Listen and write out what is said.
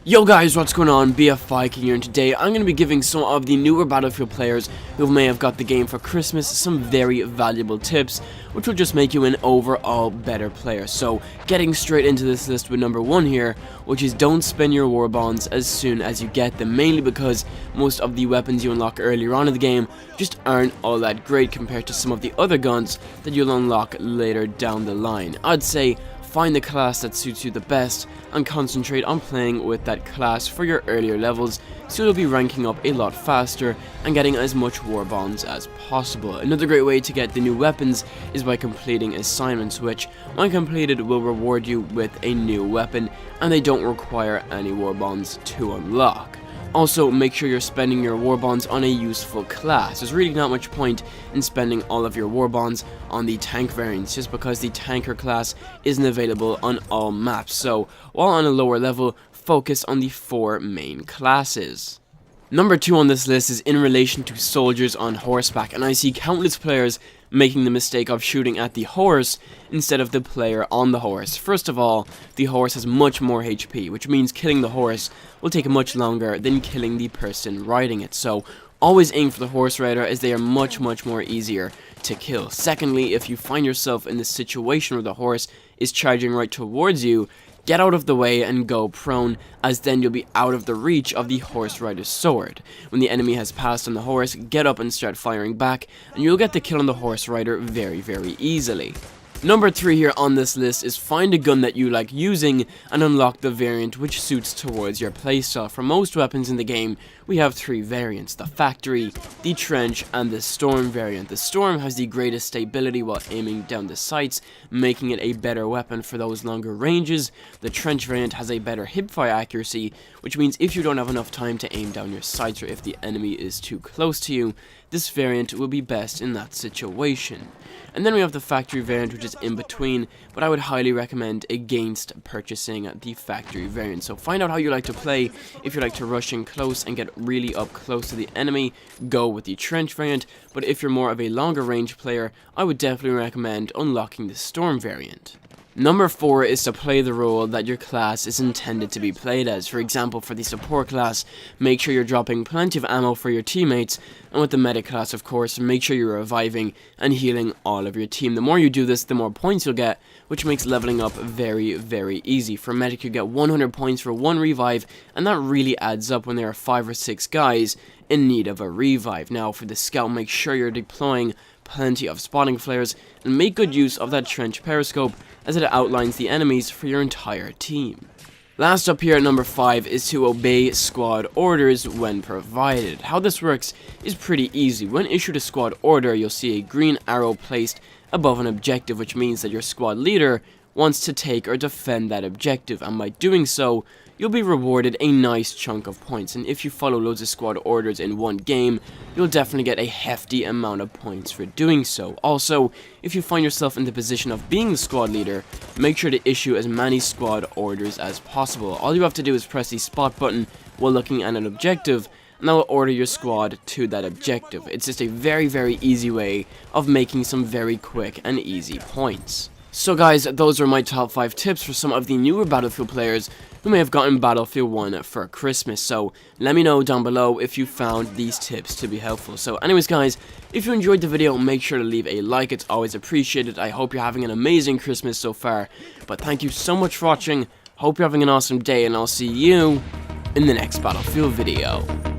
Yo guys, what's going on? BFViking here, and today I'm going to be giving some of the newer Battlefield players who may have got the game for Christmas some very valuable tips, which will just make you an overall better player. So, getting straight into this list with number 1 here, which is don't spend your war bonds as soon as you get them, mainly because most of the weapons you unlock earlier on in the game just aren't all that great compared to some of the other guns that you'll unlock later down the line. I'd say find the class that suits you the best and concentrate on playing with that class for your earlier levels, so you'll be ranking up a lot faster and getting as much war bonds as possible. Another great way to get the new weapons is by completing assignments, which when completed will reward you with a new weapon, and they don't require any war bonds to unlock. Also, make sure you're spending your war bonds on a useful class. There's really not much point in spending all of your war bonds on the tank variants, just because the tanker class isn't available on all maps. So, while on a lower level, focus on the 4 main classes. Number 2 on this list is in relation to soldiers on horseback, and I see countless players making the mistake of shooting at the horse instead of the player on the horse. First of all, the horse has much more HP, which means killing the horse will take much longer than killing the person riding it. So always aim for the horse rider, as they are much more easier to kill. Secondly, if you find yourself in this situation where the horse is charging right towards you, get out of the way and go prone, as then you'll be out of the reach of the horse rider's sword. When the enemy has passed on the horse, get up and start firing back, and you'll get the kill on the horse rider very easily. Number 3 here on this list is find a gun that you like using and unlock the variant which suits towards your playstyle. For most weapons in the game, we have 3 variants: the factory, the trench, and the storm variant. The storm has the greatest stability while aiming down the sights, making it a better weapon for those longer ranges. The trench variant has a better hipfire accuracy, which means if you don't have enough time to aim down your sights, or if the enemy is too close to you, this variant will be best in that situation. And then we have the factory variant, which is in between, but I would highly recommend against purchasing the factory variant. So find out how you like to play. If you like to rush in close and get really up close to the enemy, go with the trench variant, but if you're more of a longer range player, I would definitely recommend unlocking the storm variant. Number 4 is to play the role that your class is intended to be played as. For example, for the support class, make sure you're dropping plenty of ammo for your teammates, and with the medic class, of course, make sure you're reviving and healing all of your team. The more you do this, the more points you'll get, which makes leveling up very easy. For medic, you get 100 points for 1 revive, and that really adds up when there are 5 or 6 guys in need of a revive. Now, for the scout, make sure you're deploying plenty of spotting flares, and make good use of that trench periscope, as it outlines the enemies for your entire team. Last up here at number 5 is to obey squad orders when provided. How this works is pretty easy. When issued a squad order, you'll see a green arrow placed above an objective, which means that your squad leader wants to take or defend that objective, and by doing so, you'll be rewarded a nice chunk of points. And if you follow loads of squad orders in one game, you'll definitely get a hefty amount of points for doing so. Also, if you find yourself in the position of being the squad leader, make sure to issue as many squad orders as possible. All you have to do is press the spot button while looking at an objective, and that will order your squad to that objective. It's just a very easy way of making some very quick and easy points. So guys, those are my top 5 tips for some of the newer Battlefield players who may have gotten Battlefield 1 for Christmas. So let me know down below if you found these tips to be helpful. So anyways guys, if you enjoyed the video, make sure to leave a like. It's always appreciated. I hope you're having an amazing Christmas so far. But thank you so much for watching. Hope you're having an awesome day, and I'll see you in the next Battlefield video.